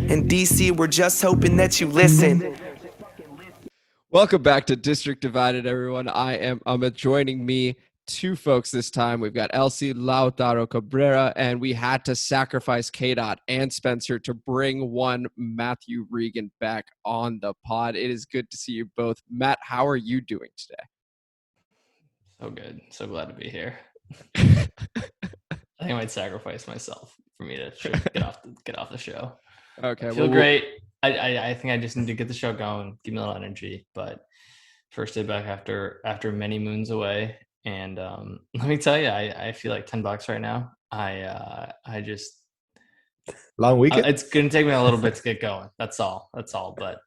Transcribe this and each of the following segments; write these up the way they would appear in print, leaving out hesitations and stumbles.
In DC, we're just hoping that you listen. Welcome back to District Divided, everyone. I am Amit. Joining me, two folks this time. We've got Elsie Lautaro Cabrera, and we had to sacrifice K-Dot and Spencer to bring one Matthew Regan back on the pod. It is good to see you both. Matt, how are you doing today? So good. So glad to be here. I think I might sacrifice myself for me to get off the show. Okay. I feel great. I think I just need to get the show going, give me a little energy. But first day back after many moons away, and let me tell you, I feel like $10 right now. I just long weekend. It's gonna take me a little bit to get going. That's all. But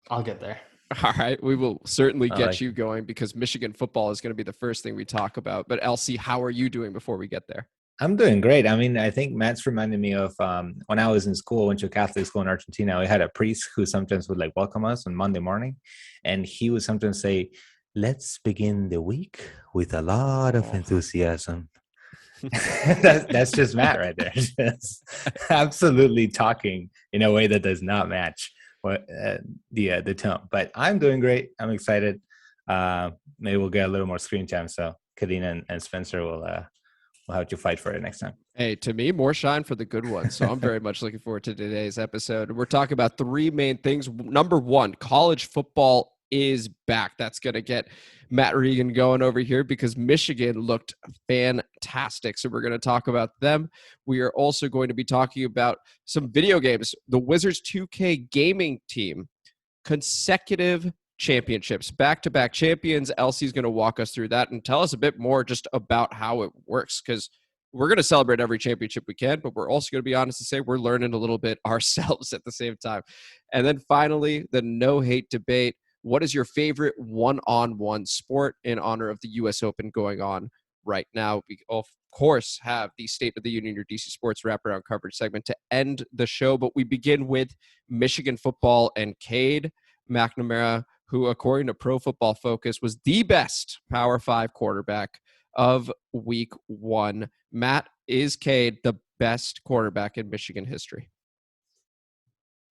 I'll get there. All right, we will certainly get you going because Michigan football is going to be the first thing we talk about. But Elsie, how are you doing before we get there? I'm doing great. I mean, I think Matt's reminded me of when I was in school, went to a Catholic school in Argentina. We had a priest who sometimes would welcome us on Monday morning. And he would sometimes say, "Let's begin the week with a lot of enthusiasm." that's just Matt right there. Just absolutely talking in a way that does not match the tone. But I'm doing great. I'm excited. Maybe we'll get a little more screen time. So Kadina and Spencer will have to fight for it next time. Hey, to me, more shine for the good ones. So I'm very much looking forward to today's episode. We're talking about three main things. Number one, college football is back. That's going to get Matt Regan going over here because Michigan looked fantastic. So we're going to talk about them. We are also going to be talking about some video games. The Wizards 2K gaming team, consecutive championships, back-to-back champions. Elsie's going to walk us through that and tell us a bit more just about how it works, because we're going to celebrate every championship we can, but we're also going to be honest to say we're learning a little bit ourselves at the same time. And then finally, the no-hate debate. What is your favorite one-on-one sport in honor of the U.S. Open going on right now? We, of course, have the State of the Union, your DC Sports wraparound coverage segment to end the show, but we begin with Michigan football and Cade McNamara, who, according to Pro Football Focus, was the best Power 5 quarterback of week one. Matt, is Cade the best quarterback in Michigan history?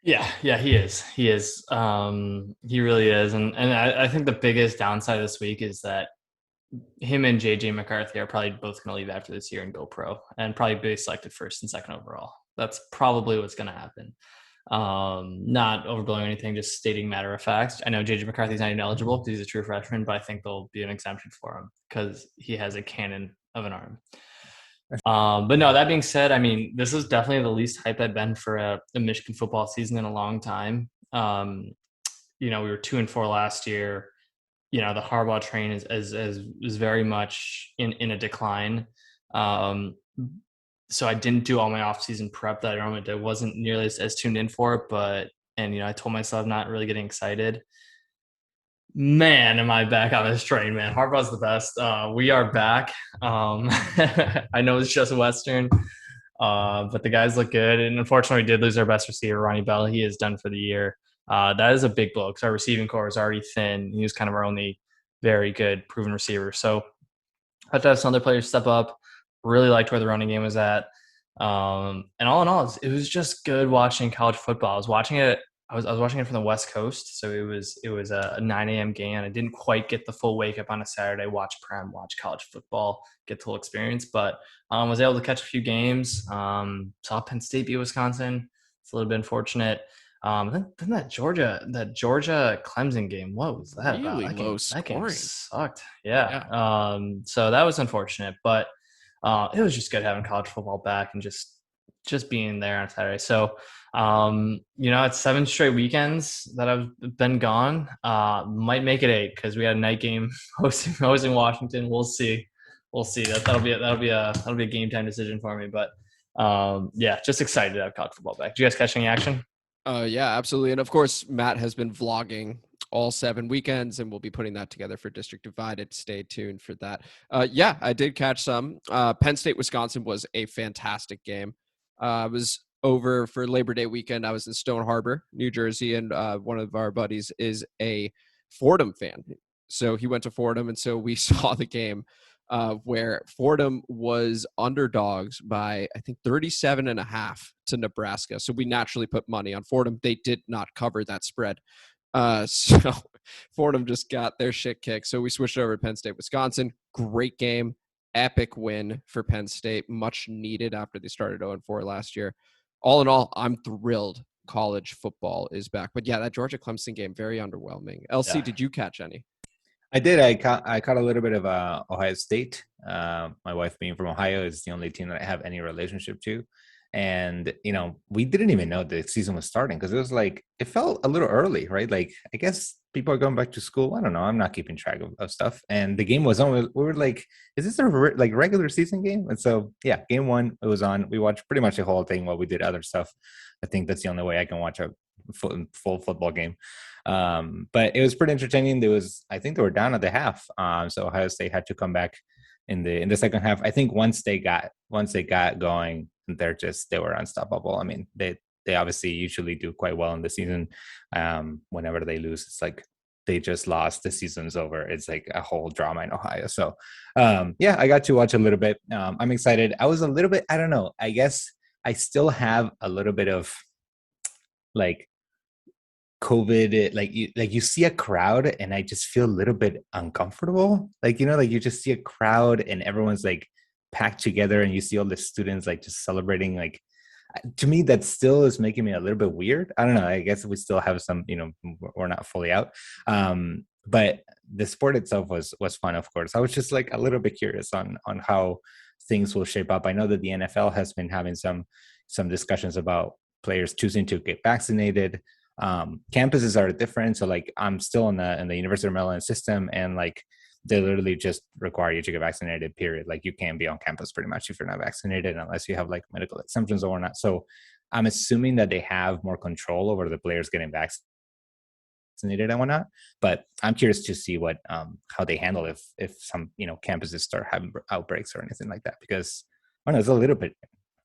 Yeah, he is. He is. He really is. And I think the biggest downside this week is that him and JJ McCarthy are probably both going to leave after this year and go pro and probably be selected first and second overall. That's probably what's going to happen. Not overblowing anything, just stating matter of fact. I know JJ McCarthy's not even eligible because he's a true freshman, but I think there'll be an exemption for him because he has a cannon of an arm. But no, that being said, I mean, this is definitely the least hype I've been for a Michigan football season in a long time. We were 2-4 last year. The Harbaugh train is very much in a decline. So I didn't do all my off-season prep that I normally did. I wasn't nearly as tuned in for it, I told myself I'm not really getting excited. Man, am I back on this train, man. Harbaugh's the best. We are back. I know it's just Western, but the guys look good. And unfortunately, we did lose our best receiver, Ronnie Bell. He is done for the year. That is a big blow because our receiving core is already thin. He was kind of our only very good proven receiver. So I have to have some other players step up. Really liked where the running game was at. And all in all, it was just good watching college football. I was watching it from the West Coast, so it was a 9 a.m. game. I didn't quite get the full wake up on a Saturday, watch Prem, watch college football, get the whole experience. But was able to catch a few games. Saw Penn State beat Wisconsin. It's a little bit unfortunate. Then that Georgia Clemson game, what was that really about? Low That game scoring. sucked. Yeah. So that was unfortunate, but it was just good having college football back and just being there on Saturday. So, it's 7 straight weekends that I've been gone. Might make it 8 because we had a night game hosting Washington. We'll see. That'll be a game time decision for me. But just excited to have college football back. Did you guys catch any action? Yeah, absolutely. And of course, Matt has been vlogging all 7 weekends, and we'll be putting that together for District Divided. Stay tuned for that. I did catch some. Penn State, Wisconsin was a fantastic game. I was over for Labor Day weekend. I was in Stone Harbor, New Jersey, and one of our buddies is a Fordham fan. So he went to Fordham, and so we saw the game where Fordham was underdogs by, I think, 37.5 to Nebraska. So we naturally put money on Fordham. They did not cover that spread. So Fordham just got their shit kicked. So we switched over to Penn State, Wisconsin. Great game. Epic win for Penn State. Much needed after they started 0-4 last year. All in all, I'm thrilled college football is back. But yeah, that Georgia Clemson game, very underwhelming. LC, did you catch any? I did. I caught a little bit of Ohio State. My wife, being from Ohio, is the only team that I have any relationship to. And, we didn't even know the season was starting because it was like, it felt a little early, right? Like, I guess people are going back to school. I don't know. I'm not keeping track of stuff. And the game was on. We were like, is this a regular season game? And so, yeah, game one, it was on. We watched pretty much the whole thing while we did other stuff. I think that's the only way I can watch a full football game. But it was pretty entertaining. I think they were down at the half. So Ohio State had to come back in the second half. I think once they got going, they were unstoppable. I mean, they obviously usually do quite well in the season. Whenever they lose, it's like they just lost, the season's over. It's like a whole drama in Ohio. So yeah, I got to watch a little bit. I'm excited. I was a little bit, I don't know, I guess I still have a little bit of like COVID, like you see a crowd and I just feel a little bit uncomfortable. Like, like you just see a crowd and everyone's like packed together and you see all the students like just celebrating. Like, to me, that still is making me a little bit weird. I don't know. I guess we still have some, we're not fully out. But the sport itself was fun, of course. I was just like a little bit curious on how things will shape up. I know that the NFL has been having some discussions about players choosing to get vaccinated. Campuses are different. So like I'm still in the University of Maryland system, and like they literally just require you to get vaccinated, period. Like you can't be on campus pretty much if you're not vaccinated unless you have like medical exemptions or not. So I'm assuming that they have more control over the players getting vaccinated and whatnot. But I'm curious to see what how they handle if some campuses start having outbreaks or anything like that, because I don't know, it's a little bit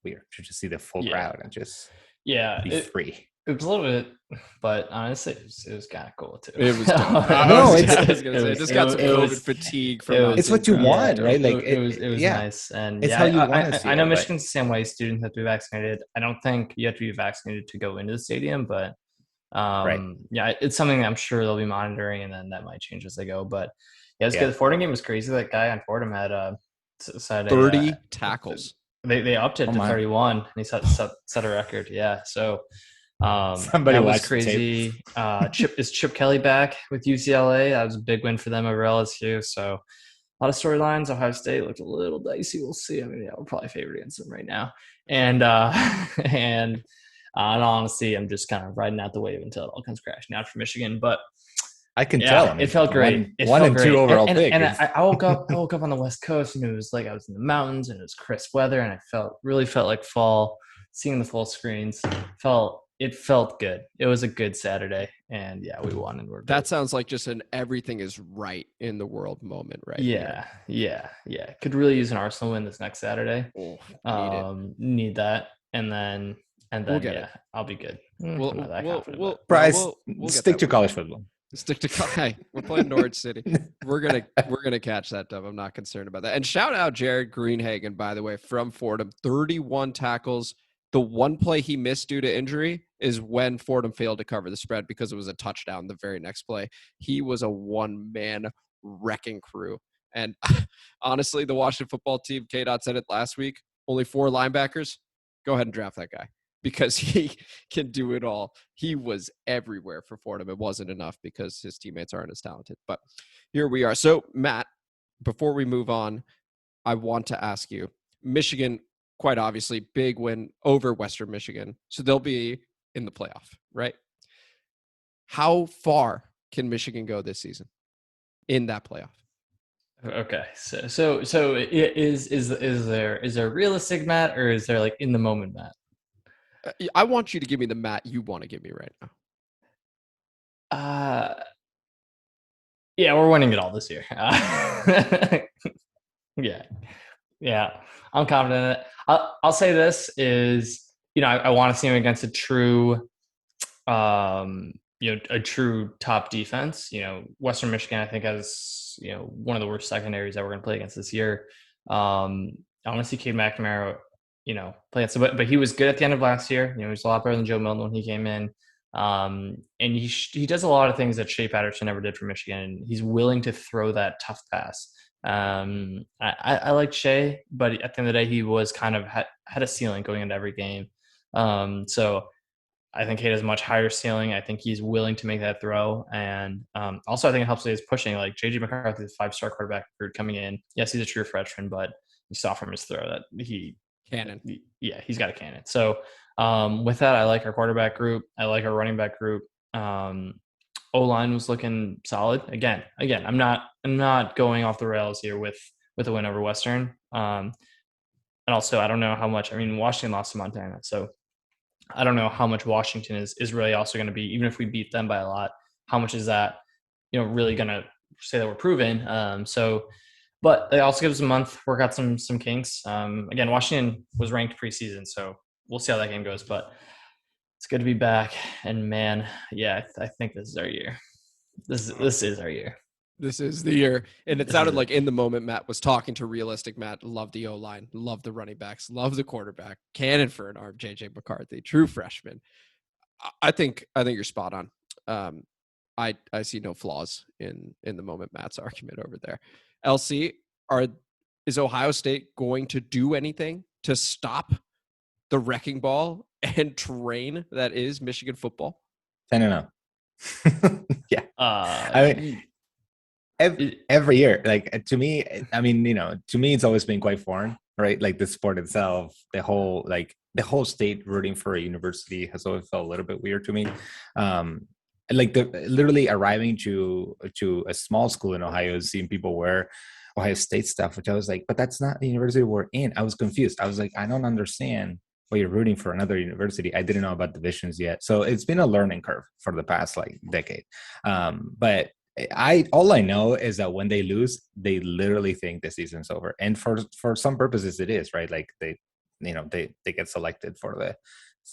weird to just see the full crowd and just be free. It was a little bit, but honestly, it was kind of cool too. It was. I just got some COVID fatigue from. It's what you want, right? Like it was nice, and it's how you want to see. I know Michigan's the same way. Students have to be vaccinated. I don't think you have to be vaccinated to go into the stadium, but yeah, it's something that I'm sure they'll be monitoring, and then that might change as they go. But yeah, it's good. The Fordham game was crazy. That guy on Fordham had 30 tackles. They upped it to 31, and he set a record. Yeah, so. Somebody that was crazy. Chip Kelly back with UCLA? That was a big win for them over LSU. So a lot of storylines. Ohio State looked a little dicey. We'll see. I mean, we're probably favored against them right now. And in all honesty, I'm just kind of riding out the wave until it all comes crashing out for Michigan. But I can tell. I mean, it felt great. One and two overall pick. And I woke up on the West Coast, and it was like I was in the mountains, and it was crisp weather, and I really felt like fall. Seeing the full screens it felt good. It was a good Saturday, and yeah, we won, and we're good. That sounds like just an everything is right in the world moment, right? Yeah. Could really use an Arsenal win this next Saturday. Need that, and then we'll get it. I'll be good. We'll stick to college football. Stick to hey, we're playing Norwich City. We're gonna catch that dub. I'm not concerned about that. And shout out Jared Greenhagen, by the way, from Fordham. 31 tackles. The one play he missed due to injury is when Fordham failed to cover the spread because it was a touchdown the very next play. He was a one-man wrecking crew. And honestly, the Washington football team, K-Dot said it last week, only 4 linebackers. Go ahead and draft that guy because he can do it all. He was everywhere for Fordham. It wasn't enough because his teammates aren't as talented. But here we are. So, Matt, before we move on, I want to ask you, Michigan, quite obviously, big win over Western Michigan. So they'll be in the playoff, right? How far can Michigan go this season in that playoff? Okay. So is there realistic Matt, or is there like in the moment Matt? I want you to give me the Matt you want to give me right now. Yeah, we're winning it all this year. Yeah, I'm confident in it. I'll say this is, I want to see him against a true a true top defense. Western Michigan, I think, has, one of the worst secondaries that we're going to play against this year. I want to see Cade McNamara, play it. So, but he was good at the end of last year. He was a lot better than Joe Milton when he came in. And he does a lot of things that Shea Patterson never did for Michigan. He's willing to throw that tough pass. I like Shea, but at the end of the day, he was kind of had a ceiling going into every game. So I think Cade has a much higher ceiling. I think he's willing to make that throw. And also, I think it helps that he's pushing. Like, J.J. McCarthy, the 5-star quarterback recruit coming in. Yes, he's a true freshman, but you saw from his throw that Cannon. He's got a cannon. So with that, I like our quarterback group. I like our running back group. O-line was looking solid. Again, I'm not going off the rails here with a win over Western. And also, I don't know how much. I mean, Washington lost to Montana, so I don't know how much Washington is really also going to be, even if we beat them by a lot, how much is that, really going to say that we're proven. But it also gives us a month, work out some kinks. Again, Washington was ranked preseason, so we'll see how that game goes, but it's good to be back. And man, yeah, I think this is our year. This is our year. This is the year. And it sounded like in the moment Matt was talking to realistic Matt. Love the O-line, love the running backs, love the quarterback. Cannon for an arm, J.J. McCarthy, true freshman. I think you're spot on. I see no flaws in the moment Matt's argument over there. LC, is Ohio State going to do anything to stop the wrecking ball and terrain that is Michigan football? 10-0. Yeah. I mean, every year, like, to me, it's always been quite foreign, right? Like, the sport itself, the whole state rooting for a university has always felt a little bit weird to me. Like, literally arriving to a small school in Ohio, seeing people wear Ohio State stuff, which I was like, but that's not the university we're in. I was confused. I was like, I don't understand why you're rooting for another university. I didn't know about divisions yet. So it's been a learning curve for the past decade. But all I know is that when they lose, they literally think the season's over. And for some purposes it is, right? Like, they get selected for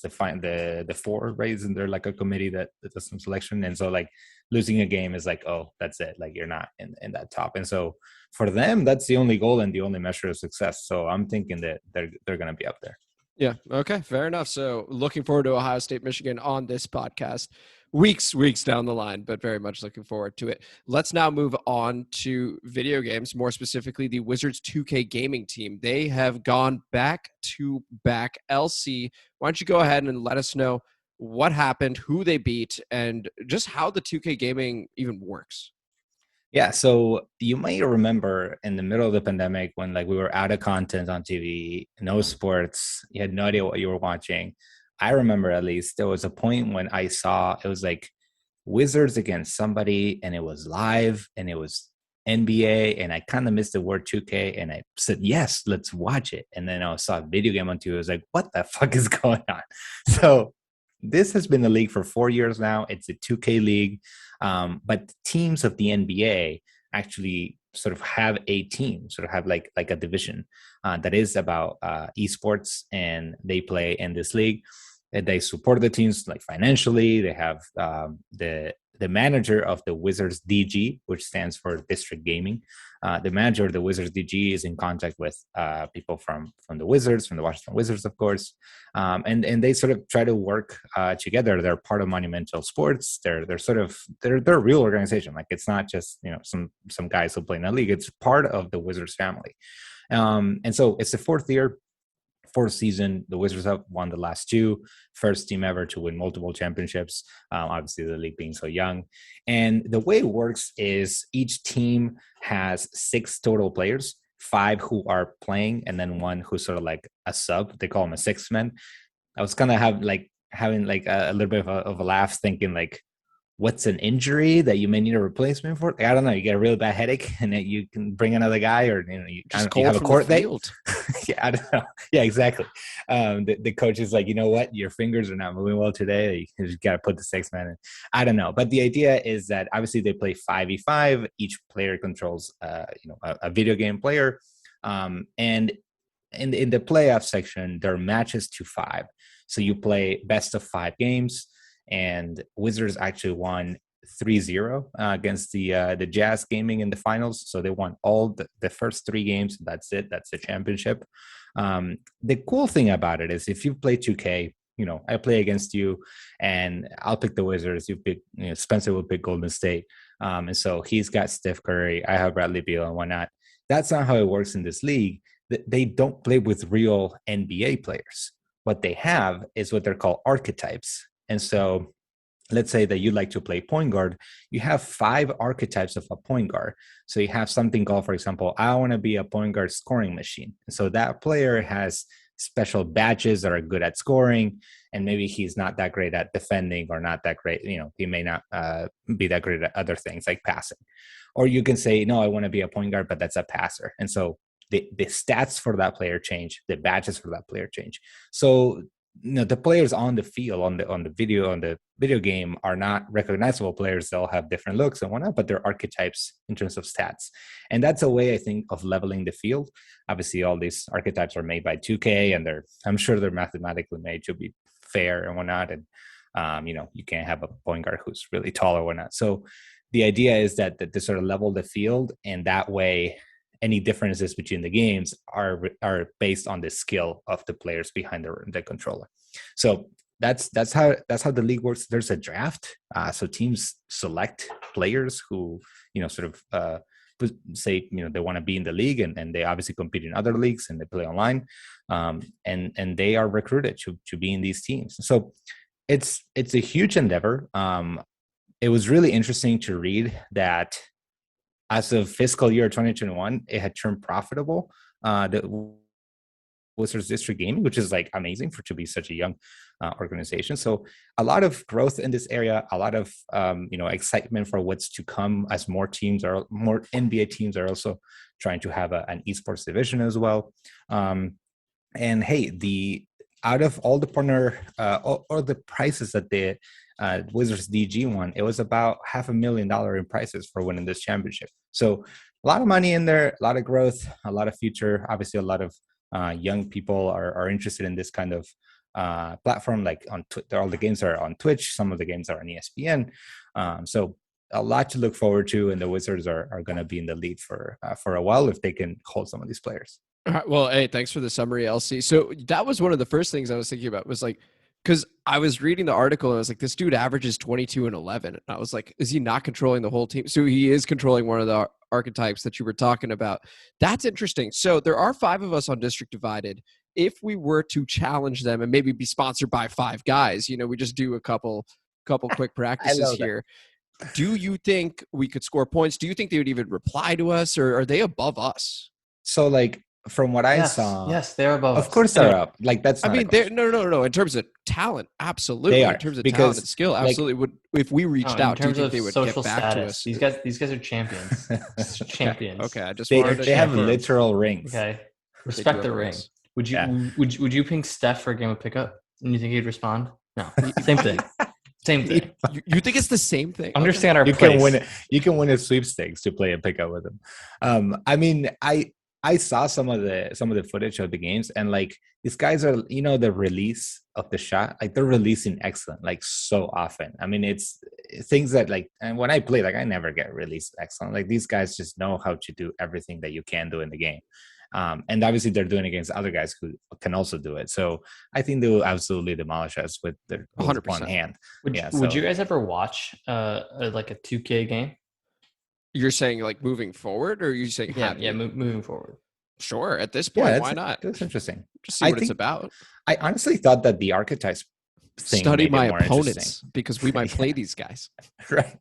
the four, right? Isn't there like a committee that does some selection? And so, like, losing a game is like, oh, that's it. Like, you're not in that top. And so for them, that's the only goal and the only measure of success. So I'm thinking that they're going to be up there. Yeah. Okay. Fair enough. So looking forward to Ohio State, Michigan on this podcast weeks down the line, but very much looking forward to it. Let's now move on to video games, more specifically the Wizards 2K gaming team. They have gone back to back. LC, why don't you go ahead and let us know what happened, who they beat, and just how the 2K gaming even works. Yeah, so you might remember in the middle of the pandemic when, like, we were out of content on TV, no sports, you had no idea what you were watching. I remember, at least, there was a point when I saw it was like Wizards against somebody, and it was live, and it was NBA, and I kind of missed the word 2K, and I said, yes, let's watch it. And then I saw a video game on TV. I was like, what the fuck is going on? So this has been the league for 4 years now. It's a 2K league. But teams of the NBA actually sort of have a team, sort of have like a division that is about esports, and they play in this league. And they support the teams, like, financially. They have the manager of the Wizards DG, which stands for District Gaming. The manager of the Wizards DG is in contact with people from the Wizards, from the Washington Wizards, of course. And they sort of try to work together. They're part of Monumental Sports. They're a real organization. Like, it's not just, some guys who play in a league. It's part of the Wizards family. And so it's the fourth season. The Wizards have won the last two. First team ever to win multiple championships. Obviously, the league being so young. And the way it works is each team has 6 total players, 5 who are playing, and then 1 who's sort of like a sub. They call him a 6th man. I was kind of having a little bit of a laugh, thinking, like, what's an injury that you may need a replacement for? Like, I don't know. You get a really bad headache, and then you can bring another guy, or you have a court date. Yeah, I don't know. Yeah, exactly. The coach is like, you know what? Your fingers are not moving well today. You just got to put the 6th man in. I don't know. But the idea is that obviously they play 5v5. Each player controls, a video game player. And in the playoff section, there are matches to 5. So you play best of 5 games. and Wizards actually won 3-0 against the Jazz Gaming in the finals. So they won all the first 3 games. That's it. That's the championship. The cool thing about it is if you play 2K, I play against you and I'll pick the Wizards. You pick, Spencer will pick Golden State. And so he's got Steph Curry. I have Bradley Beal and whatnot. That's not how it works in this league. They don't play with real NBA players. What they have is what they're called archetypes. And so let's say that you like to play point guard, you have 5 archetypes of a point guard. So you have something called, for example, I want to be a point guard scoring machine. And so that player has special badges that are good at scoring, and maybe he's not that great at defending or not that great. He may not be that great at other things like passing. Or you can say, no, I want to be a point guard, but that's a passer. And so the stats for that player change, the badges for that player change. So the players on the field, on the video game are not recognizable players. They'll have different looks and whatnot, but they're archetypes in terms of stats. And that's a way, I think, of leveling the field. Obviously, all these archetypes are made by 2K, and I'm sure they're mathematically made to be fair and whatnot. And you can't have a point guard who's really tall or whatnot. So the idea is that to sort of level the field, and that way any differences between the games are based on the skill of the players behind the controller. So that's how the league works. There's a draft, so teams select players who sort of say they want to be in the league, and they obviously compete in other leagues and they play online, and they are recruited to be in these teams. So it's a huge endeavor. It was really interesting to read that as of fiscal year 2021, it had turned profitable. The Wizards District Gaming, which is like amazing to be such a young organization. So a lot of growth in this area, a lot of excitement for what's to come as more NBA teams are also trying to have an esports division as well. And hey, out of all the partner or the prizes that the Wizards DG won, it was about $500,000 in prizes for winning this championship. So a lot of money in there, a lot of growth, a lot of future. Obviously, a lot of young people are interested in this kind of platform. Like on all the games are on Twitch, some of the games are on ESPN. So a lot to look forward to, and the Wizards are going to be in the lead for a while if they can hold some of these players. All right, well, hey, thanks for the summary, LC. So that was one of the first things I was thinking about, was like, because I was reading the article and I was like, this dude averages 22 and 11. And I was like, is he not controlling the whole team? So he is controlling one of the archetypes that you were talking about. That's interesting. So there are 5 of us on District Divided. If we were to challenge them and maybe be sponsored by 5 guys, we just do a couple quick practices here. Do you think we could score points? Do you think they would even reply to us, or are they above us? So like, from what I saw, yes, they're above. Of course, they're up. Like that's. I mean, no. In terms of talent, absolutely. They are, in terms of because, talent and skill, absolutely. Would if we reached out, do you think they would get back status, to us? These guys are champions. Champions. Okay, I just they have confirm. literal rings. Okay, respect the ring. Would you ping Steph for a game of pickup? And you think he'd respond? No, same thing. Same thing. You think it's the same thing? Understand our place. You can win a sweepstakes to play a pickup with him. I mean, I saw some of the footage of the games, and like these guys are, the release of the shot, like they're releasing excellent, like so often. I mean, it's things that like, and when I play, like I never get released excellent. Like these guys just know how to do everything that you can do in the game. And obviously they're doing it against other guys who can also do it. So I think they will absolutely demolish us with their 100% one hand. Would you guys ever watch like a 2K game? You're saying like moving forward, or are you saying moving forward? Sure. At this point, why not? That's interesting. Just see what it's about. I honestly thought that the archetypes thing study my opponents, because we might play these guys. Right.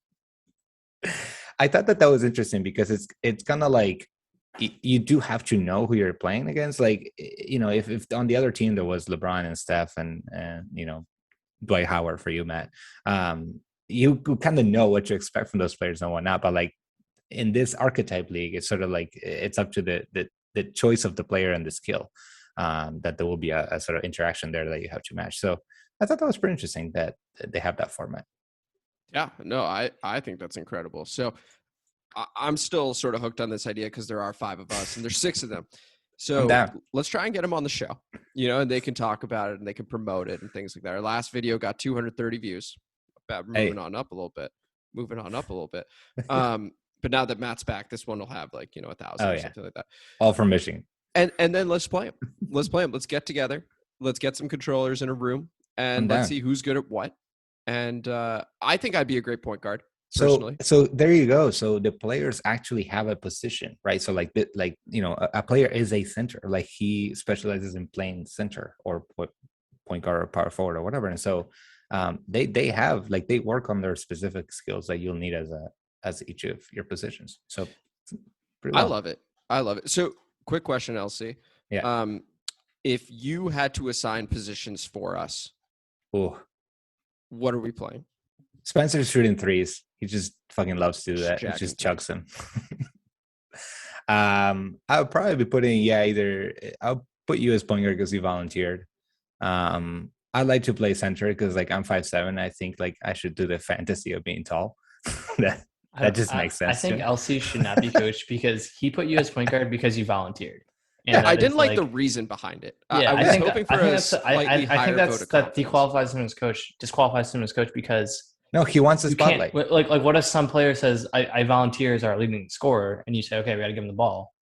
I thought that was interesting because it's kind of like you do have to know who you're playing against. Like, if on the other team there was LeBron and Steph and Dwight Howard for you, Matt, you kind of know what to expect from those players and whatnot. But like in this archetype league, it's sort of like it's up to the choice of the player and the skill, that there will be a sort of interaction there that you have to match. So I thought that was pretty interesting that they have that format. Yeah, no, I think that's incredible. So I'm still sort of hooked on this idea because there are 5 of us and there's 6 of them. So let's try and get them on the show, and they can talk about it and they can promote it and things like that. Our last video got 230 views. moving on up a little bit. But now that Matt's back, this one will have like 1,000 or something like that. All from Michigan. And then let's play them. Let's get together. Let's get some controllers in a room and let's see who's good at what. And I think I'd be a great point guard. Personally. So there you go. So the players actually have a position, right? So a player is a center. Like he specializes in playing center or point guard or power forward or whatever. And so they have they work on their specific skills that you'll need as each of your positions. So I love it. So quick question, LC. Yeah. If you had to assign positions for us, what are we playing? Spencer's shooting threes. He just fucking loves to do that. He just chucks them. I would probably be putting I'll put you as point guard because you volunteered. I like to play center because I'm 5'7". I think I should do the fantasy of being tall. that just makes sense. I think LC should not be coached because he put you as point guard because you volunteered. And I didn't like the reason behind it. Yeah, I was hoping for a slightly higher vote of confidence. That disqualifies him as coach because no, he wants a spotlight. Like what if some player says I volunteer as our leading scorer and you say okay we got to give him the ball.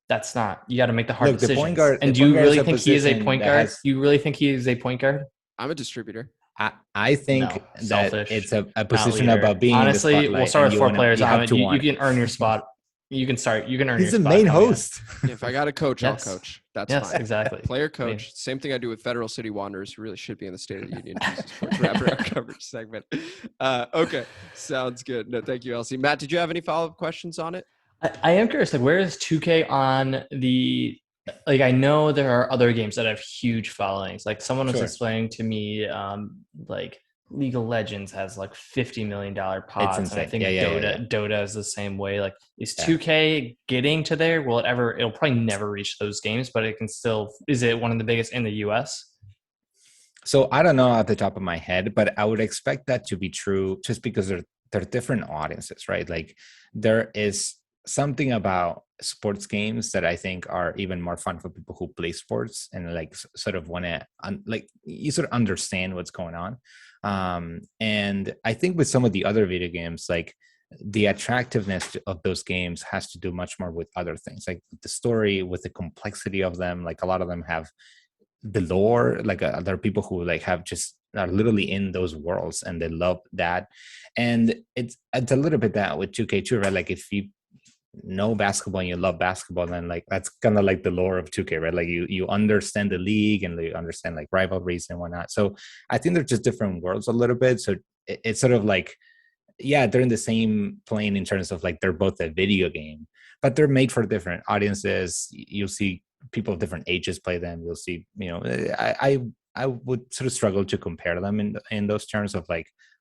That's not. You got to make the hard decisions. The point guard, and do you really think he is a point guard? You really think he is a point guard? I'm a distributor. I think that it's a position about being honestly. In the we'll start with 4 players. You can earn your spot. You can start. You can earn. He's your the spot main host. If I got a coach, I'll coach. That's fine. Exactly. Player coach. Same thing I do with Federal City Wanderers, who really should be in the State of the Union. Wrap our coverage segment. Okay, sounds good. No, thank you, Elsie. Matt, did you have any follow-up questions on it? I am curious. Where is 2K on the? I know there are other games that have huge followings. Someone was explaining to me, League of Legends has $50 million pods, and I think Dota is the same way. Is 2K getting to there? Will it ever? It'll probably never reach those games, but it can still. Is it one of the biggest in the US? So I don't know off the top of my head, but I would expect that to be true, just because they're different audiences, right? There is something about sports games that I think are even more fun for people who play sports and sort of want to you sort of understand what's going on. And I think with some of the other video games, the attractiveness of those games has to do much more with other things, the story, with the complexity of them. A lot of them have the lore. There are people who have just are literally in those worlds and they love that. And it's a little bit that with 2K too, right? If you know basketball and you love basketball, then that's kind of the lore of 2K, right? You understand the league and you understand rivalries and whatnot. So I think they're just different worlds a little bit. So it's sort of they're in the same plane in terms of they're both a video game, but they're made for different audiences. You'll see people of different ages play them. You'll see, I would sort of struggle to compare them in those terms of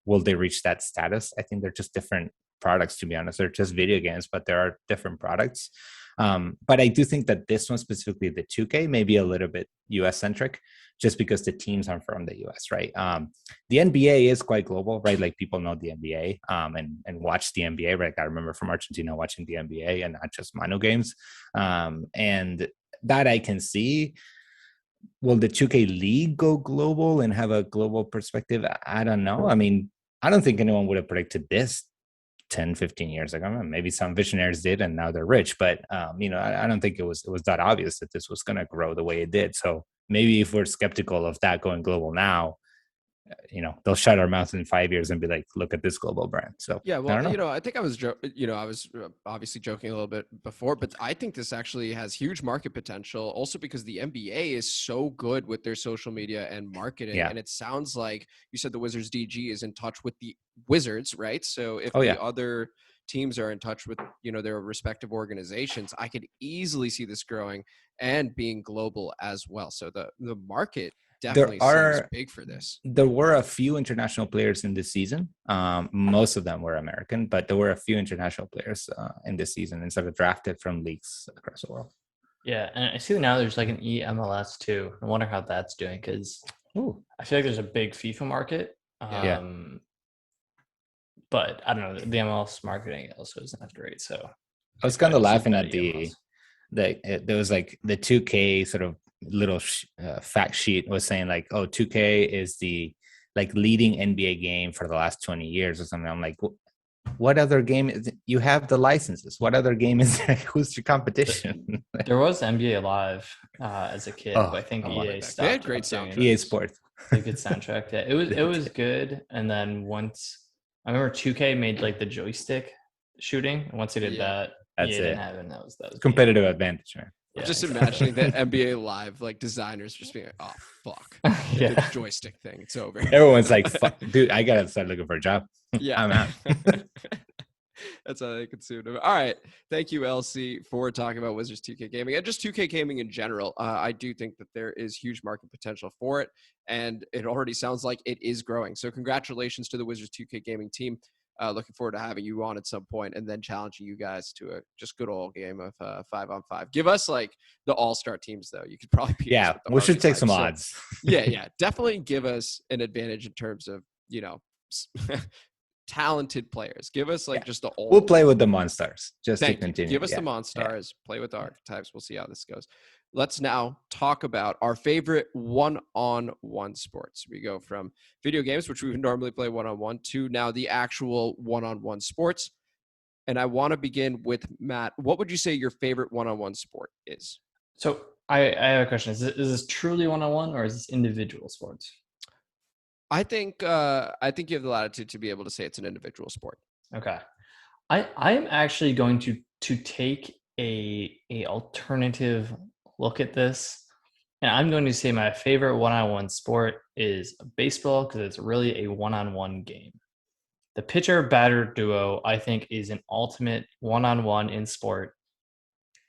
will they reach that status? I think they're just different products, to be honest. They're just video games, but there are different products. But I do think that this one specifically, the 2K, may be a little bit US centric, just because the teams are from the US, right? The NBA is quite global, right? People know the NBA and watch the NBA, right? I remember from Argentina watching the NBA and not just Manu games. And that I can see. Will the 2K League go global and have a global perspective? I don't know. I mean, I don't think anyone would have predicted this 10, 15 years ago. Maybe some visionaries did and now they're rich, but I don't think it was that obvious that this was going to grow the way it did. So maybe if we're skeptical of that going global now, they'll shut our mouths in 5 years and be like, look at this global brand. So yeah, well, I think I was obviously joking a little bit before, but I think this actually has huge market potential also because the NBA is so good with their social media and marketing. Yeah. And it sounds like you said the Wizards DG is in touch with the Wizards, right? So if the other teams are in touch with, their respective organizations, I could easily see this growing and being global as well. So the market definitely seems big for this. There were a few international players in this season. Most of them were American, but there were a few international players in this season and sort of drafted from leagues across the world. Yeah, and I see now there's an EMLS too. I wonder how that's doing because I feel like there's a big FIFA market. But I don't know. The MLS marketing also isn't that great. So I was kind of laughing at there was the 2K sort of little fact sheet was saying 2K is the like leading NBA game for the last 20 years or something. I'm like, what other game is it? You have the licenses. What other game is there? Who's your competition? There was NBA Live as a kid, but I think I love EA it. stopped. They had great doing it. soundtracks. EA Sports. A good soundtrack. Yeah, it was good. And then once I remember 2K made like the joystick shooting, and once they did that, That's EA it. didn't have it. And that was Competitive advantage, man. Yeah, Just exactly. imagining the NBA Live like designers just being like, "Oh fuck, Yeah. the joystick thing, it's over." Everyone's like, fuck, dude, I gotta start looking for a job. Yeah, I'm out. That's how they consumed it. All right, thank you, LC, for talking about Wizards 2K gaming and just 2K gaming in general. I do think that there is huge market potential for it, and it already sounds like it is growing. So congratulations to the Wizards 2K gaming team. Looking forward to having you on at some point and then challenging you guys to a just good old game of 5-on-5. Give us like the all-star teams though. You could probably beat us with the we should take some archetypes. odds. Yeah, definitely give us an advantage in terms of talented players. Give us like just the old. We'll play with the monsters just Thank to you. continue. Give us the Monstars, play with the archetypes. We'll see how this goes. Let's now talk about our favorite one-on-one sports. We go from video games, which we would normally play one-on-one, to now the actual one-on-one sports. And I want to begin with Matt. What would you say your favorite one-on-one sport is? So I have a question. Is this truly one-on-one or is this individual sports? I think you have the latitude to be able to say it's an individual sport. Okay. I am actually going to take a alternative look at this. And I'm going to say my favorite one-on-one sport is baseball because it's really a one-on-one game. The pitcher-batter duo, I think, is an ultimate one-on-one in sport.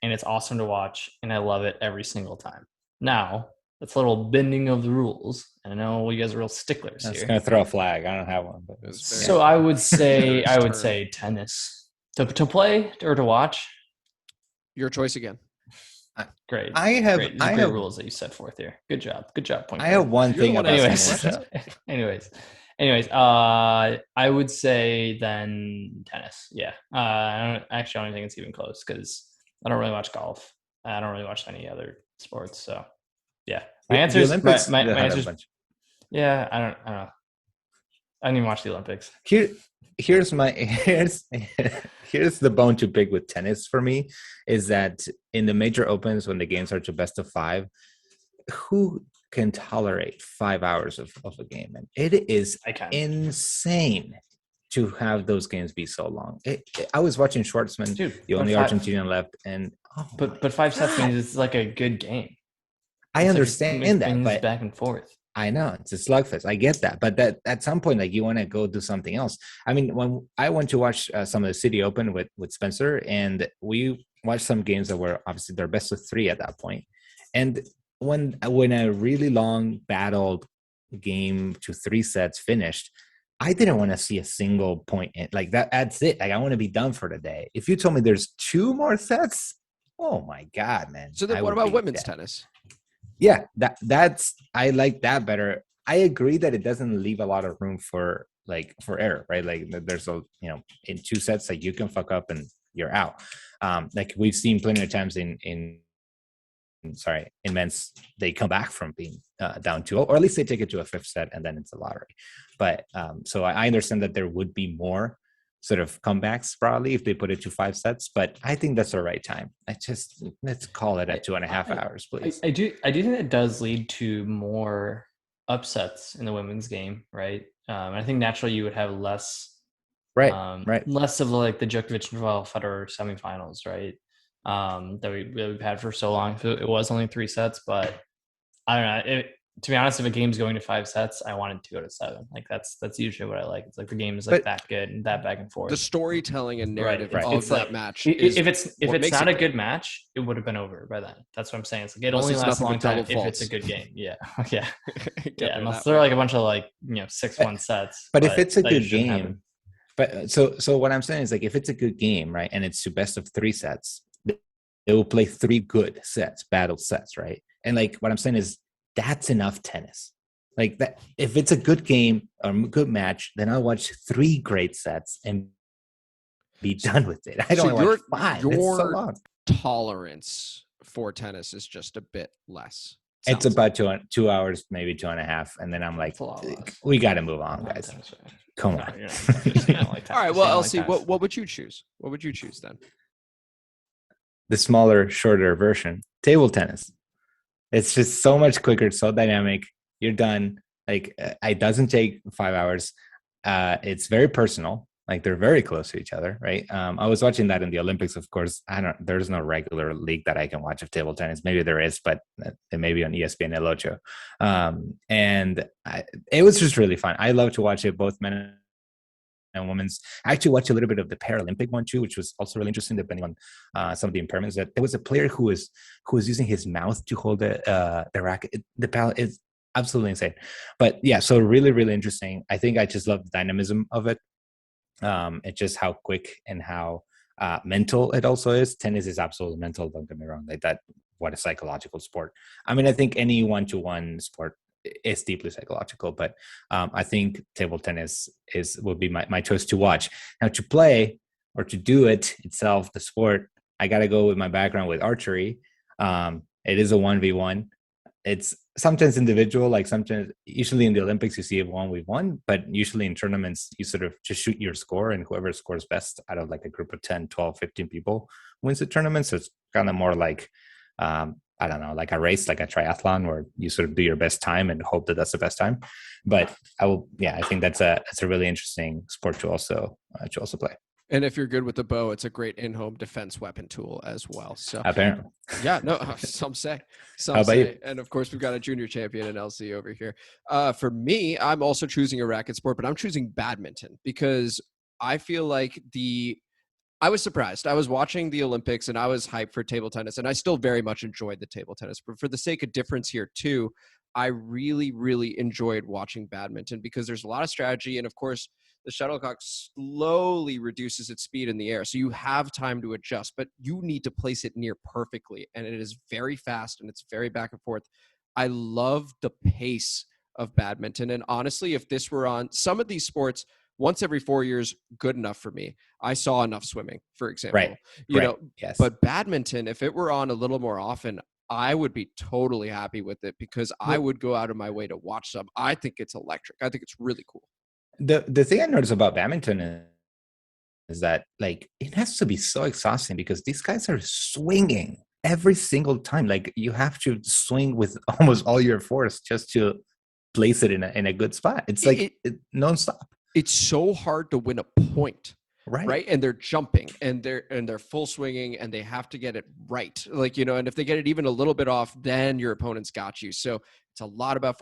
And it's awesome to watch, and I love it every single time. Now, that's a little bending of the rules. I know you guys are real sticklers That's here. gonna throw a flag. I don't have one. But So I would say tennis. To play or to watch? Your choice again. Great. I have Great rules that you set forth here. Good job. Point. I have one thing about Anyways, I would say then tennis. Yeah. I don't think it's even close because I don't really watch golf. I don't really watch any other sports. So yeah. My answer is my answer is yeah, I don't know. I didn't even watch the Olympics. Here's the bone to pick with tennis for me is that in the major opens when the games are to best of 5, who can tolerate 5 hours of a game? And it is insane to have those games be so long. I was watching Schwartzman, the only Argentinian left, and but 5 sets means it's like a good game. I understand that, but back and forth. I know it's a slugfest. I get that, but that at some point, like you want to go do something else. I mean, when I went to watch some of the City Open with Spencer, and we watched some games that were obviously their best of 3 at that point. And when a really long battled game to 3 sets finished, I didn't want to see a single point in, like that. That's it. Like I want to be done for the day. If you told me there's 2 more sets, oh my God, man! So then, what about women's tennis? Yeah, that's I like that better. I agree that it doesn't leave a lot of room for error, right? Like there's in 2 sets like you can fuck up and you're out. Like we've seen plenty of times in men's, they come back from being down 2-0, or at least they take it to a 5th set and then it's a lottery. But so I understand that there would be more sort of comebacks probably if they put it to 5 sets, but I think that's the right time. Let's call it at 2.5 hours, please. I do think it does lead to more upsets in the women's game, right? I think naturally you would have less, less of like the Djokovic and Federer semifinals, right? That we've had for so long. It was only 3 sets, but I don't know. To be honest, if a game's going to 5 sets, I want it to go to 7. Like that's usually what I like. It's like the game is like that good and that back and forth. The storytelling and narrative of it's that like, match. If it's not a good match, it would have been over by then. That's what I'm saying. It's like it only lasts a long time if it's a good game. Yeah, yeah, yeah. Unless they're like a bunch of 6-1 sets. But if it's a good game, but so what I'm saying is like if it's a good game, right, and it's to best of 3 sets, they will play 3 good sets, battle sets, right? And like what I'm saying is, that's enough tennis. Like that, if it's a good game or a good match, then I'll watch 3 great sets and be done with it. I don't want 5. It's so long. Tolerance for tennis is just a bit less. It's Sounds about 2 hours, maybe 2.5, and then I'm like, It's a lot less. we got to move on, Not guys. tennis, right? Come No, on. you're not tennis. You don't like all right. tennis. Well, You don't like LC, tennis. what would you choose? What would you choose then? The smaller, shorter version, table tennis. It's just so much quicker, so dynamic. You're done. Like it doesn't take 5 hours. It's very personal. Like they're very close to each other, right? I was watching that in the Olympics, of course. There's no regular league that I can watch of table tennis. Maybe there is, but it may be on ESPN El Ocho. It was just really fun. I love to watch it, both men and women's. I actually watched a little bit of the Paralympic one too, which was also really interesting, depending on some of the impairments. That there was a player who was using his mouth to hold the racket. It's absolutely insane. But yeah, so really, really interesting. I think I just love the dynamism of it. It's just how quick and how mental it also is. Tennis is absolutely mental. Don't get me wrong. Like that, what a psychological sport. I mean, I think any one-to-one sport is deeply psychological, but I think table tennis would be my choice to watch. Now, to play or to do it itself, the sport, I got to go with my background with archery. It is a 1v1. It's sometimes individual, like sometimes, usually in the Olympics, you see it 1v1, but usually in tournaments, you sort of just shoot your score, and whoever scores best out of like a group of 10, 12, 15 people wins the tournament. So it's kind of more like, I don't know, like a race, like a triathlon, where you sort of do your best time and hope that that's the best time. But I think that's a really interesting sport to also play. And if you're good with the bow, it's a great in-home defense weapon tool as well. So Apparently. yeah, no, some say. How about you? And of course, we've got a junior champion in LC over here. For me, I'm also choosing a racket sport, but I'm choosing badminton because I feel like I was surprised. I was watching the Olympics and I was hyped for table tennis, and I still very much enjoyed the table tennis. But for the sake of difference here too, I really, really enjoyed watching badminton because there's a lot of strategy, and of course, the shuttlecock slowly reduces its speed in the air. So you have time to adjust, but you need to place it near perfectly. And it is very fast and it's very back and forth. I love the pace of badminton. And honestly, if this were on some of these sports, once every 4 years, good enough for me. I saw enough swimming, for example. Right. You know, yes. But badminton, if it were on a little more often, I would be totally happy with it because I would go out of my way to watch some. I think it's electric. I think it's really cool. The thing I noticed about badminton is that like it has to be so exhausting because these guys are swinging every single time. Like you have to swing with almost all your force just to place it in a good spot. It's like nonstop. It's so hard to win a point. Right. And they're jumping and they're full swinging and they have to get it right. Like, and if they get it even a little bit off, then your opponent's got you. So it's a lot about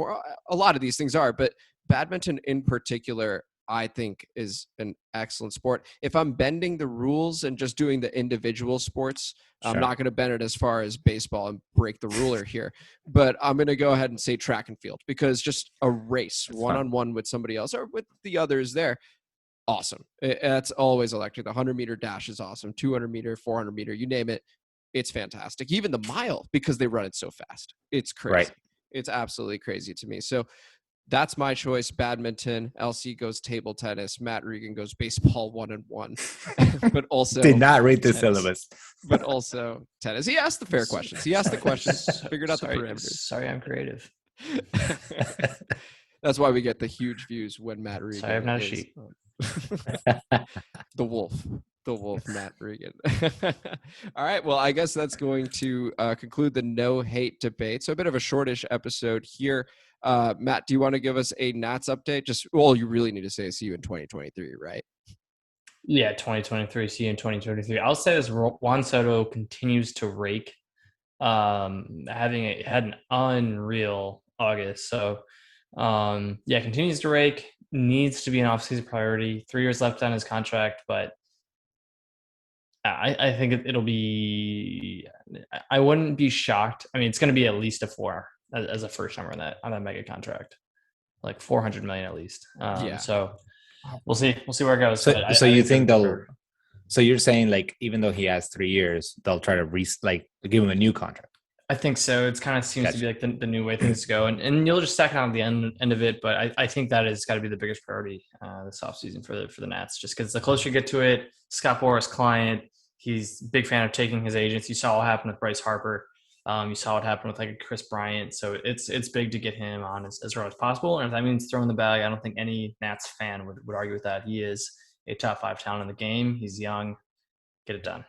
a lot of these things are, but badminton in particular, I think is an excellent sport. If I'm bending the rules and just doing the individual sports, sure. I'm not going to bend it as far as baseball and break the ruler here, but I'm going to go ahead and say track and field because just a race one-on-one with somebody else or with the others there. Awesome. That's always electric. The 100-meter dash is awesome. 200-meter, 400-meter, you name it. It's fantastic. Even the mile, because they run it so fast. It's crazy. Right. It's absolutely crazy to me. So that's my choice. Badminton. LC goes table tennis. Matt Regan goes baseball 1-1. But also did not read the syllabus. But also tennis. He asked the fair questions. He asked the questions. Figured out the parameters. Sorry, I'm creative. That's why we get the huge views when Matt Regan. Sorry, I'm not a sheep. The wolf, Matt Regan. All right. Well, I guess that's going to conclude the no hate debate. So a bit of a shortish episode here. Matt, do you want to give us a Nats update? You really need to say see you in 2023, right? Yeah, 2023. See you in 2023. I'll say this: Juan Soto continues to rake, had an unreal August. So, continues to rake. Needs to be an off-season priority. 3 years left on his contract, but I think it'll be. I wouldn't be shocked. I mean, it's going to be at least a 4 as a first number on that mega contract, like $400 million at least. So we'll see. We'll see where it goes. So you think they'll? So you're saying like even though he has 3 years, they'll try to give him a new contract? I think so. It kind of seems to be like the new way things go, and you'll just stack it on the end of it. But I think that has got to be the biggest priority this offseason for the Nats, just because the closer you get to it. Scott Boras, client, he's a big fan of taking his agents. You saw what happened with Bryce Harper. You saw what happened with like Chris Bryant. So it's big to get him on as early as possible. And if that means throwing the bag, I don't think any Nats fan would argue with that. He is a top 5 talent in the game. He's young. Get it done.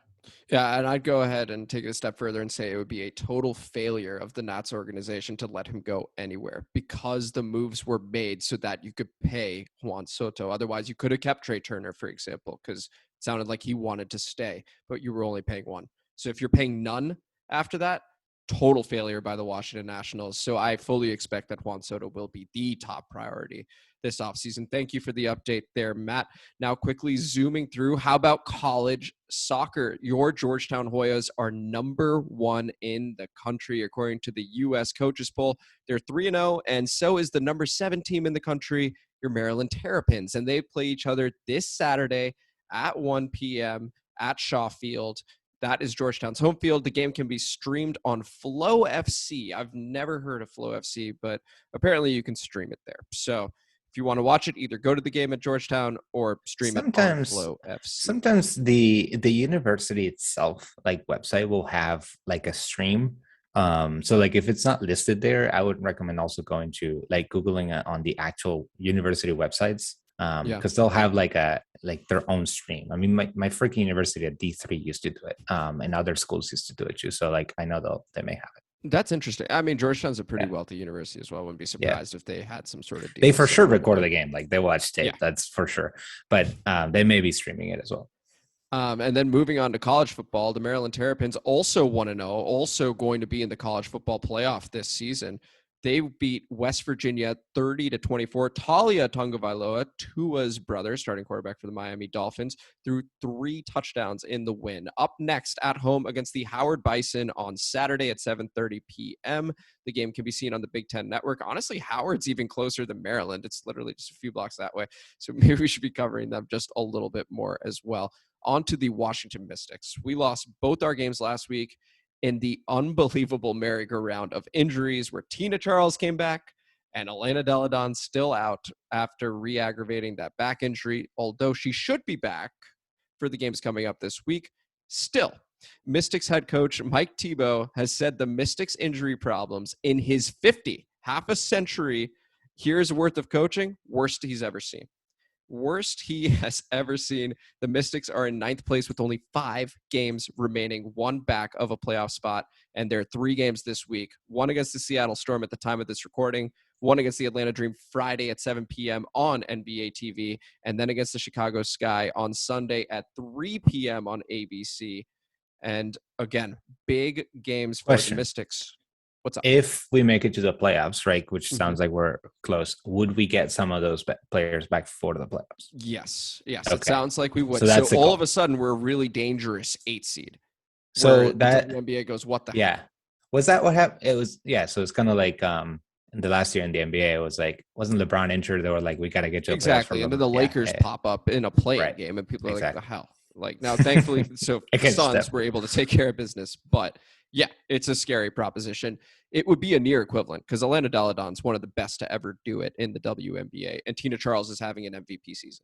Yeah, and I'd go ahead and take it a step further and say it would be a total failure of the Nats organization to let him go anywhere because the moves were made so that you could pay Juan Soto. Otherwise, you could have kept Trey Turner, for example, because it sounded like he wanted to stay, but you were only paying one. So if you're paying none after that, total failure by the Washington Nationals. So I fully expect that Juan Soto will be the top priority this offseason. Thank you for the update there, Matt. Now quickly zooming through, how about college soccer? Your Georgetown Hoyas are number 1 in the country, according to the U.S. Coaches Poll. They're 3-0, and so is the number 7 team in the country, your Maryland Terrapins. And they play each other this Saturday at 1 p.m. at Shaw Field. That is Georgetown's home field. The game can be streamed on Flow FC. I've never heard of Flow FC, but apparently you can stream it there. So if you want to watch it, either go to the game at Georgetown or stream it on Flow FC. Sometimes the university itself, like website, will have like a stream. So like if it's not listed there, I would recommend also going to like Googling it on the actual university websites. Because they'll have like their own stream. I mean, my freaking university at D3 used to do it, and other schools used to do it too. So like I know they may have it. That's interesting. I mean, Georgetown's a pretty wealthy university as well. I wouldn't be surprised if they had some sort of deal. They for sure record the game. Like they watch tape. Yeah. That's for sure. But they may be streaming it as well. And then moving on to college football, the Maryland Terrapins also 1-0, also going to be in the college football playoff this season. They beat West Virginia 30-24. Talia Tagovailoa, Tua's brother, starting quarterback for the Miami Dolphins, threw 3 touchdowns in the win. Up next at home against the Howard Bison on Saturday at 7:30 p.m. The game can be seen on the Big Ten Network. Honestly, Howard's even closer than Maryland. It's literally just a few blocks that way. So maybe we should be covering them just a little bit more as well. On to the Washington Mystics. We lost both our games last week in the unbelievable merry-go-round of injuries where Tina Charles came back and Elena Deladon still out after re-aggravating that back injury, although she should be back for the games coming up this week. Still, Mystics head coach Mike Tebow has said the Mystics injury problems in his half a century years worth of coaching, worst he's ever seen. Worst he has ever seen. The Mystics are in 9th place with only 5 games remaining, 1 back of a playoff spot, and there are 3 games this week. 1 against the Seattle Storm at the time of this recording, 1 against the Atlanta Dream Friday at 7 p.m. on NBA TV, and then against the Chicago Sky on Sunday at 3 p.m. on ABC. And again, big games for the Mystics. What's up? If we make it to the playoffs, right, which sounds like we're close, would we get some of those players back for the playoffs? Yes. Okay. It sounds like we would. So all of a sudden, we're a really dangerous 8 seed. So that the NBA goes, what the heck? Was that what happened? It was, so it's kind of like in the last year in the NBA, it was like, wasn't LeBron injured? They were like, we got to get to exactly. And then the Lakers pop up in a play-in game, and people are like, what the hell? Like, now, thankfully, so the Suns were able to take care of business, but yeah, it's a scary proposition. It would be a near equivalent because Elena Deladon's one of the best to ever do it in the WNBA, and Tina Charles is having an MVP season.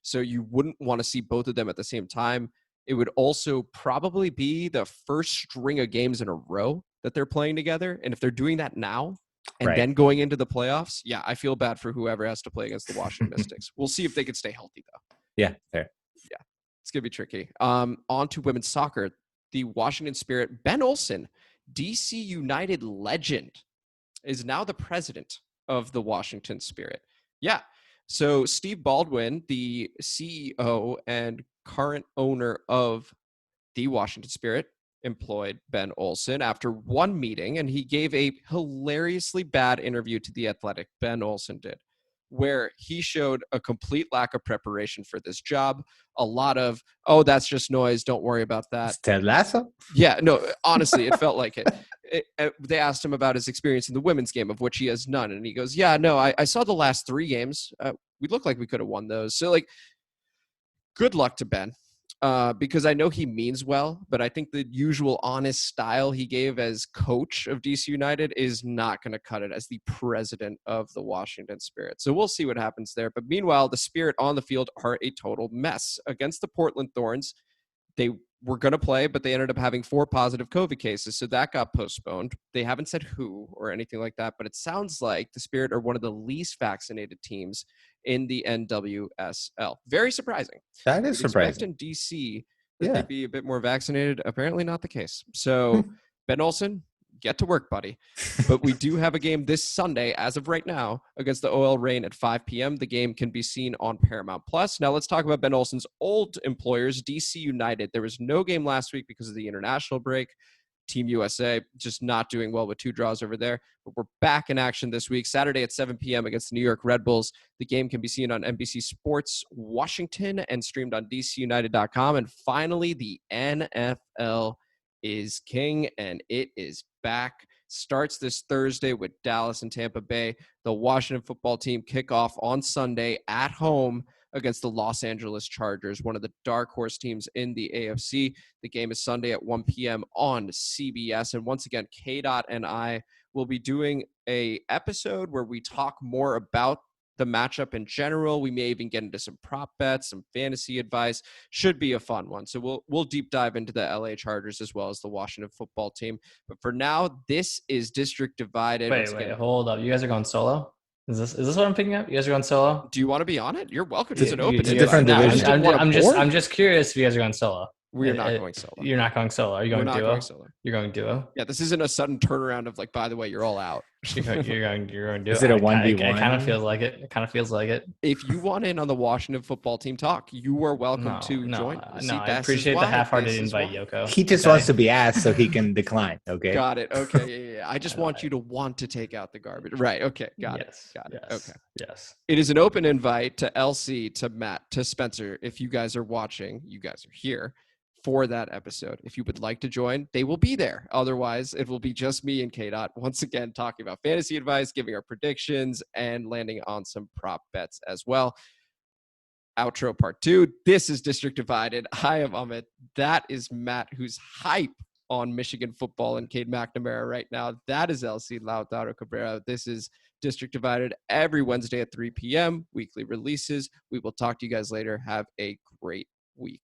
So you wouldn't want to see both of them at the same time. It would also probably be the first string of games in a row that they're playing together. And if they're doing that now and then going into the playoffs, yeah, I feel bad for whoever has to play against the Washington Mystics. We'll see if they can stay healthy, though. Yeah, fair. Yeah, it's going to be tricky. On to women's soccer. The Washington Spirit, Ben Olsen, DC United legend, is now the president of the Washington Spirit. Yeah. So Steve Baldwin, the CEO and current owner of the Washington Spirit, employed Ben Olsen after one meeting, and he gave a hilariously bad interview to The Athletic. Ben Olsen did, where he showed a complete lack of preparation for this job. A lot of, oh, that's just noise. Don't worry about that. It's Ted Lasso? Yeah, no, honestly, it felt like it. They asked him about his experience in the women's game, of which he has none. And he goes, yeah, no, I saw the last 3 games. We looked like we could have won those. So, like, good luck to Ben. Because I know he means well, but I think the usual honest style he gave as coach of DC United is not going to cut it as the president of the Washington Spirit. So we'll see what happens there. But meanwhile, the Spirit on the field are a total mess. Against the Portland Thorns, they were going to play, but they ended up having 4 positive COVID cases. So that got postponed. They haven't said who or anything like that, but it sounds like the Spirit are one of the least vaccinated teams in the NWSL. Very surprising. That is You'd expect surprising. in DC that Yeah. they'd be a bit more vaccinated. Apparently not the case. So Ben Olsen, get to work, buddy. But we do have a game this Sunday, as of right now, against the OL Reign at 5 p.m. The game can be seen on Paramount Plus. Now let's talk about Ben Olsen's old employers, DC United. There was no game last week because of the international break. Team USA just not doing well with 2 draws over there. But we're back in action this week, Saturday at 7 p.m. against the New York Red Bulls. The game can be seen on NBC Sports Washington and streamed on DCUnited.com. And finally, the NFL is king, and it is back. Starts this Thursday with Dallas and Tampa Bay. The Washington football team kick off on Sunday at home against the Los Angeles Chargers, one of the dark horse teams in the AFC. The game is Sunday at 1 p.m. on CBS. And once again, K-Dot and I will be doing a episode where we talk more about the matchup in general. We may even get into some prop bets, some fantasy advice. Should be a fun one. So we'll deep dive into the LA Chargers as well as the Washington football team. But for now, this is District Divided. Wait, hold up. You guys are going solo? Is this what I'm picking up? You guys are going solo? Do you want to be on it? You're welcome. It's an open. It's a different division. I'm just curious if you guys are going solo. We're not going solo. You're not going solo. Are you going We're not duo? going solo. You're going duo. Yeah, this isn't a sudden turnaround of like, by the way, you're all out. You're going duo. Is it a 1v1? It kind of feels like it. It kind of feels like it. If you want in on the Washington football team talk, you are welcome to join. No, I appreciate the half-hearted invite, Yoko. He just wants to be asked so he can decline. Okay. Got it. Okay. Yeah. I just want you to want to take out the garbage. Right. Okay. Got it. Okay. Yes. It is an open invite to LC, to Matt, to Spencer. If you guys are watching, you guys are here for that episode. If you would like to join, they will be there. Otherwise, it will be just me and K-Dot once again talking about fantasy advice, giving our predictions, and landing on some prop bets as well. Outro part 2. This is District Divided. I am Amit. That is Matt, who's hype on Michigan football and Cade McNamara right now. That is LC Lautaro Cabrera. This is District Divided every Wednesday at 3 p.m. Weekly releases. We will talk to you guys later. Have a great week.